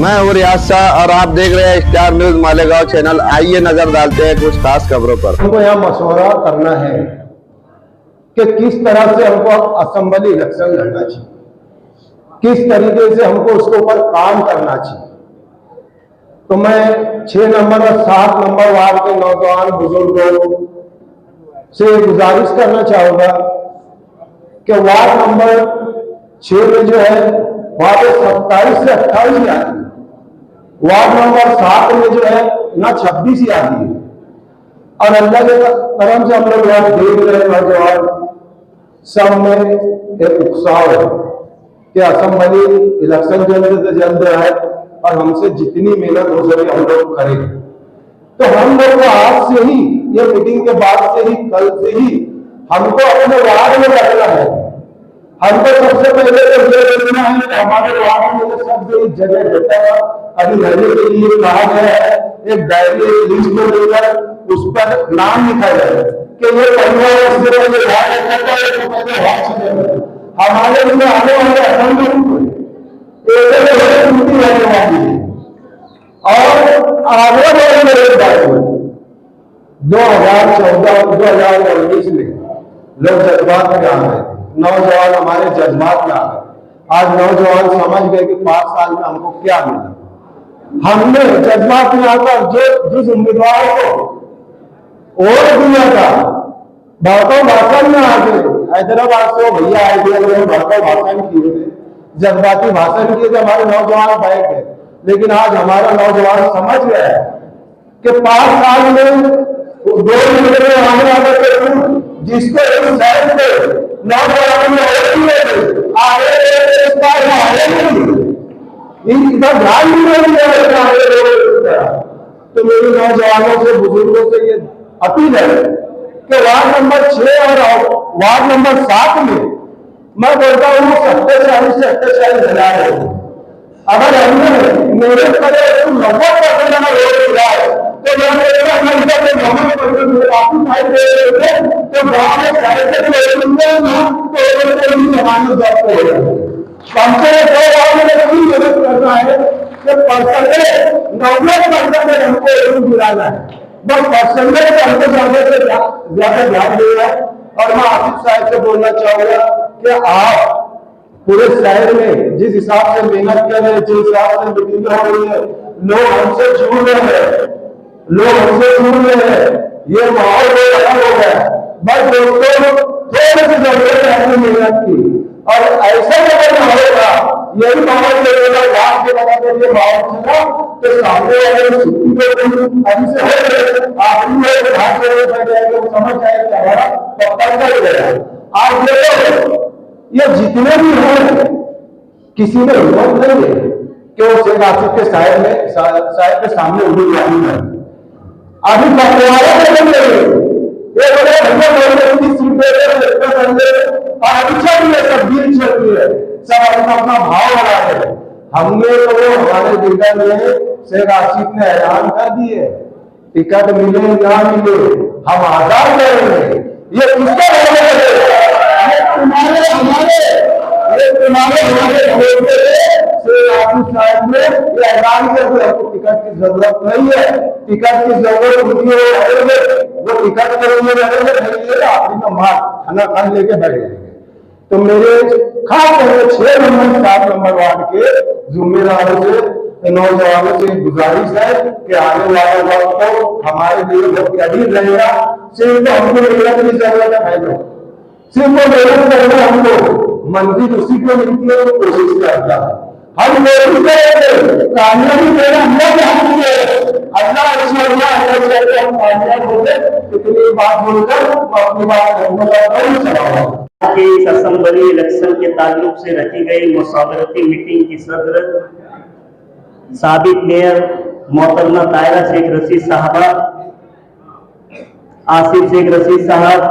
मैं हूँ रियाज शाह और आप देख रहे हैं स्टार न्यूज मालेगांव चैनल। आइए नजर डालते हैं कुछ खास खबरों पर। हमको यहाँ मशवरा करना है कि किस तरह से हमको असेंबली इलेक्शन लड़ना चाहिए, किस तरीके से हमको उसके ऊपर काम करना चाहिए। तो मैं 6 नंबर और 7 नंबर वार्ड के नौजवान बुजुर्गों से गुजारिश करना चाहूंगा कि वार्ड नंबर 6 में जो है वहां पे 27 से 28 ही आती है, वार्ड नंबर 7 में जो है ना 26 ही आती है। और अल्लाह के करम से हम लोग यहाँ देख रहे हैं नौजवान सब में एक उत्साह है कि असेंबली इलेक्शन जल्द से जल्द है और हमसे जितनी मेहनत हो सके हम लोग करें। तो हम लोग को आज से ही, ये मीटिंग के बाद से ही, कल से ही हमको अपने वार्ड में लड़ना है। हमको सबसे पहले तो ये देखना है कि हमारे वार्ड में सबसे जगह बेटा अभी रहने के लिए कहा गया है, एक डायरी लिस्ट को लेकर उस पर नाम लिखा जाए कि ये परिवार हमारे लिए आने वाले असेंबली रहने वाली है। और आगे बढ़े 2014-2019 में लोग जज्बात में आ गए, नौजवान हमारे जज्बात में आ गए। आज नौजवान समझ गए कि 5 साल में हमको क्या मिला। हमने जज्बात में आकर जिस उम्मीदवार को वोट दिया था, भड़काऊ भाषण में आके हैदराबाद से भैया आए थे, भड़काऊ भाषण किए थे, जज्बाती भाषण किए थे, हमारे नौजवान बैठ गए। लेकिन आज हमारा नौजवान समझ गया है कि 5 साल में 2 मिनट में आने वाले जिसको इस शहर से नौजवान में इधर ध्यान नहीं दिया। तो मेरे नौजवानों से, बुजुर्गों से ये अपील है कि वार्ड नंबर 6 और वार्ड नंबर 7 में मैं बोलता हूँ 47 से 48 हजार है। अगर हमने मेरे करे 90% में वोट दिया है तो मैं तो गाँव में हमसे 2 गाँव में मदद करना है कि परसेंटेज 90% हमको दिलाना है। बस परसेंटेज से हमको ज्यादा ध्यान देना है। और मैं आसिफ साहब से बोलना चाहूंगा कि आप पूरे शहर में जिस हिसाब से मेहनत कर रहे हैं, जिस हिसाब से मीटिंग हो रही है, लोग हमसे जुड़ रहे हैं, ये माहौल अलग हो गया। बस दोस्तों थोड़ी सी जरूरत है अपनी मेहनत की, और ऐसा अगर होगा यही माहौल लगेगा लाभ के बना कर ये माहौल चला तो सामने वाले छुट्टी को समझ जाएगा हमारा पक्का कर गया। आज देखो ये जितने भी हैं किसी में हिम्मत नहीं है कि वो शेख आसिफ के साहब के सामने उम्मीदवारी है। अभी बंटवारा चल रही है, सब अपना भाव बढ़ा है। हमने तो हमारे लीडर ने शेख आसिफ ने ऐलान कर दिए टिकट मिले ना मिले हम आजाद करेंगे। ये ऐलान कर टिकट की जरूरत नहीं है, टिकट की जरूरत होती है वो टिकट करेंगे अपनी मार खाना खाने लेके बैठ जाएंगे। तो मेरे खास करके 6 नंबर 7 नंबर वार्ड के जिम्मेदारों से, नौजवानों से गुजारिश है कि आने वाले वक्त को हमारे लिए बहुत कठिन रहेगा। सिर्फ हमको मेहनत की जरूरत है भाई लोग, सिर्फ मेहनत करना हमको मंजिल उसी को मिलती है, कोशिश करता है। हम कोशिश करेंगे, कामयाबी मेरा अल्लाह हम कामयाब हो गए। इतनी बात बोलकर अपनी बात चलाऊंगा। इस असेंबली इलेक्शन के ताल्लुक से रखी गई मुशावरती मीटिंग की सदर साबिक मेयर मोहतरमा तायरा शेख रशीद साहबा, आसिफ शेख रशीद साहब,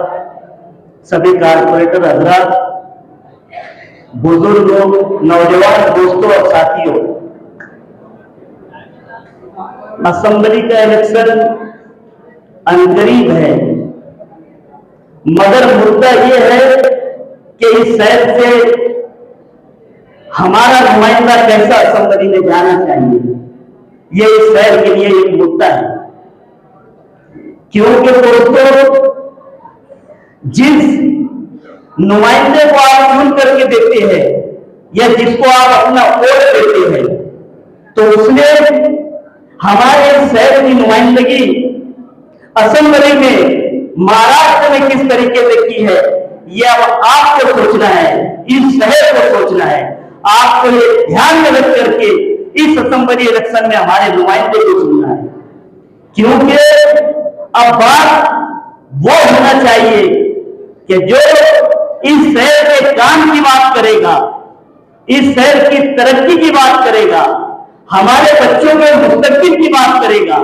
सभी कारपोरेटर हजरात, बुजुर्ग लोग, नौजवान दोस्तों और साथियों, असेंबली का इलेक्शन अनकरीब है, मगर मुद्दा यह है कि इस शहर से हमारा नुमाइंदा कैसा असेंबली में जाना चाहिए, ये इस शहर के लिए एक मुद्दा है। क्योंकि दोस्तों, जिस नुमाइंदे को आप चुन करके देते हैं या जिसको आप अपना वोट देते हैं, तो उसने हमारे शहर की नुमाइंदगी असेंबली में महाराष्ट्र में किस तरीके से की है, ये अब आपको सोचना है, इस शहर को सोचना है। आपको ये ध्यान में रख करके इस असेंबली इलेक्शन में हमारे नुमाइंदे को चुनना है। क्योंकि अब बात वो होना चाहिए कि जो इस शहर के काम की बात करेगा, इस शहर की तरक्की की बात करेगा, हमारे बच्चों के मुस्तकबिल की बात करेगा,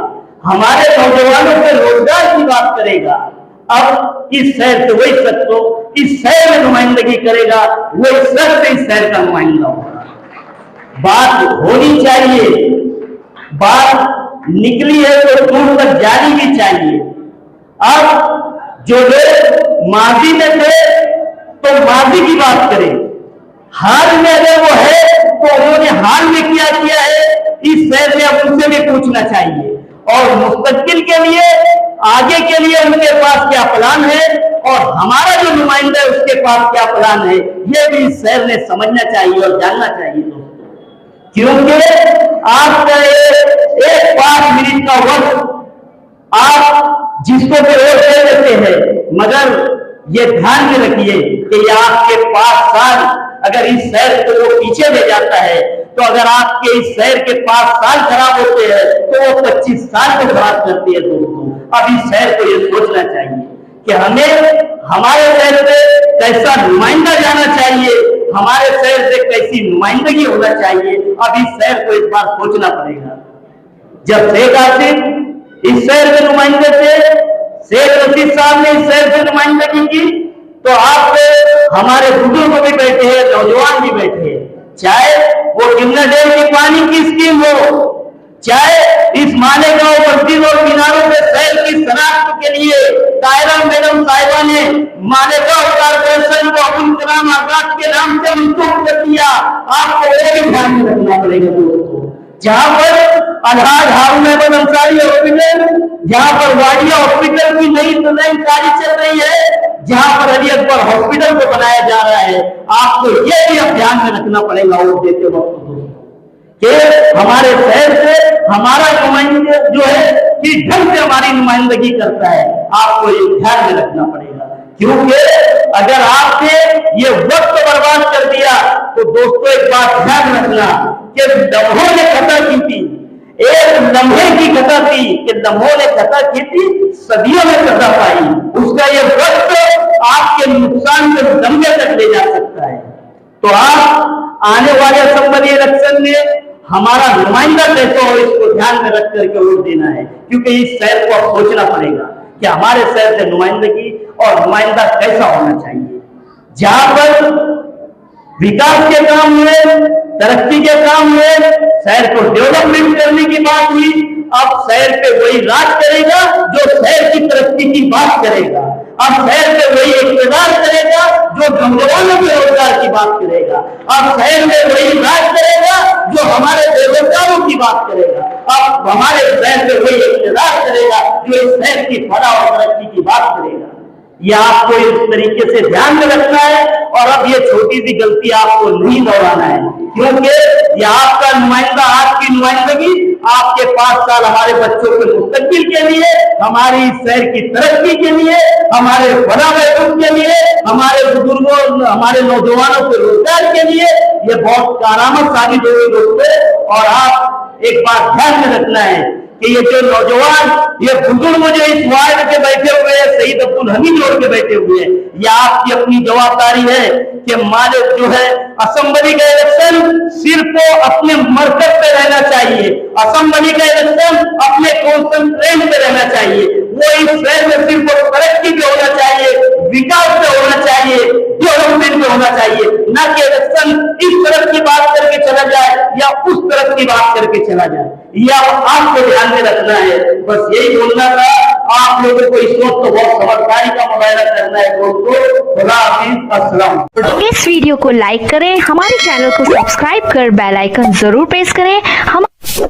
हमारे नौजवानों के रोजगार की बात करेगा। अब इस शहर से वही शख्स को इस शहर में नुमाइंदगी करेगा, वही शख्स इस शहर का नुमाइंदा होगा। बात होनी चाहिए, बात निकली है तो दूर तक जानी भी चाहिए। अब जो लोग माजी में थे तो माजी की बात करें, हाल में अगर वो है तो उन्होंने हाल में क्या किया है इस शहर में, अब उनसे भी पूछना चाहिए। और मुस्तकबिल के लिए, आगे के लिए उनके पास क्या प्लान है और हमारा जो नुमाइंदा है उसके पास क्या प्लान है, ये भी इस शहर ने समझना चाहिए और जानना चाहिए दोस्तों। क्योंकि आपका एक 5 मिनट का वक्त आप जिसको भी वोट दे देते हैं, मगर ये ध्यान में रखिए कि ये आपके 5 साल अगर इस शहर को वो पीछे ले जाता है, तो अगर आपके इस शहर के 5 साल खराब होते हैं तो वो 25 साल को खराब करती है दोस्तों। अब इस शहर को ये सोचना चाहिए कि हमें हमारे शहर से कैसा नुमाइंदा जाना चाहिए, हमारे शहर से कैसी नुमाइंदगी होना चाहिए। अब इस शहर को इस बार सोचना पड़ेगा। जब शेख आसिफ इस शहर के नुमाइंदे थे, शेख रशीद साहब ने इस शहर से नुमाइंदगी की, तो आप हमारे बुजुर्ग भी बैठे हैं, नौजवान भी बैठे हैं, चाहे वो किन्ना डेम की पानी की स्कीम हो, चाहे इस मालेगांव बस्ती और किनारों में शहर की शनाख्त के लिए तायरा मैडम साहिबा ने मालेगांव कारपोरेशन को अब्दुल कलाम आजाद के नाम से मंसूब कर दिया। आपको ये भी ध्यान में रखना पड़ेगा दोस्तों। जहां पर अलहाज हारून अहमद अंसारी हॉस्पिटल, जहां पर वाडिया हॉस्पिटल की नई कार्य चल रही है, जहां पर अली अकबर हॉस्पिटल को बनाया जा रहा है, आपको यह भी अब ध्यान में रखना पड़ेगा वोट देते वक्त दोस्तों कि हमारे शहर से हमारा नुमाइंदा जो है किस ढंग से हमारी नुमाइंदगी करता है, आपको ये ध्यान में रखना पड़ेगा। क्योंकि अगर आपने ये वक्त बर्बाद कर दिया तो दोस्तों एक बात ध्यान रखना कि लम्हों ने खता की थी, एक लम्हे की खता थी कि लम्हों ने खता की थी, सदियों में खता पाई। उसका ये वक्त आपके नुकसान के दंगे तक ले जा सकता है। तो आप आने वाले असेंबली इलेक्शन में हमारा नुमाइंदा कैसा हो, इसको ध्यान में रख करके वोट देना है। क्योंकि इस शहर को अब सोचना पड़ेगा कि हमारे शहर से नुमाइंदगी और नुमाइंदा कैसा होना चाहिए। जहां पर विकास के काम हुए, तरक्की के काम हुए, शहर को डेवलपमेंट करने की बात हुई, अब शहर पे वही राज करेगा जो शहर की तरक्की की बात करेगा। अब शहर पे वही इक़्तिदार करेगा जो नौजवानों के रोजगार की बात करेगा। अब शहर में वही राज करेगा जो हमारे बेरोजगारों की बात करेगा। अब हमारे शहर पे वही इक़्तिदार करेगा जो इस शहर की फलाह और तरक्की की बात करेगा। यह आपको इस तरीके से ध्यान में रखना है और अब ये छोटी सी गलती आपको नहीं दोहराना है। क्योंकि यह आपका नुमाइंदा, आपकी नुमाइंदगी आपके 5 साल हमारे बच्चों के मुस्तकबिल के लिए, हमारी शहर की तरक्की के लिए, हमारे फलाह के लिए, हमारे बुजुर्गों, हमारे नौजवानों के रोजगार के लिए ये बहुत कारआमद साबित होगी दोस्तों। और आप एक बात ध्यान में रखना है कि ये जो नौजवान, ये बुजुर्ग जो इस वार्ड के बैठे हुए हैं, शहीद अब्दुल हमीद रोड के बैठे हुए हैं, ये आपकी अपनी जवाबदारी है कि हमारे जो है असेंबली का इलेक्शन सिर्फ अपने मरकज पे रहना चाहिए, असेंबली का इलेक्शन अपने कॉन्सेंट्रेट पे रहना चाहिए। वो इस शहर में सिर्फ तरक्की पे होना चाहिए, विकास पे होना चाहिए, डेवलपमेंट पे होना चाहिए, ना कि इलेक्शन इस तरफ की बात करके चला जाए या उस तरफ की बात करके चला जाए। यह आपको ध्यान में रखना है। बस यही बोलना था आप लोगों को इस वक्त बहुत समझदारी का मुजाहरा करना है दोस्तों। खुदा हाफिज, अस्सलाम। इस वीडियो को लाइक करें, हमारे चैनल को सब्सक्राइब कर बेल आइकन जरूर प्रेस करें। हम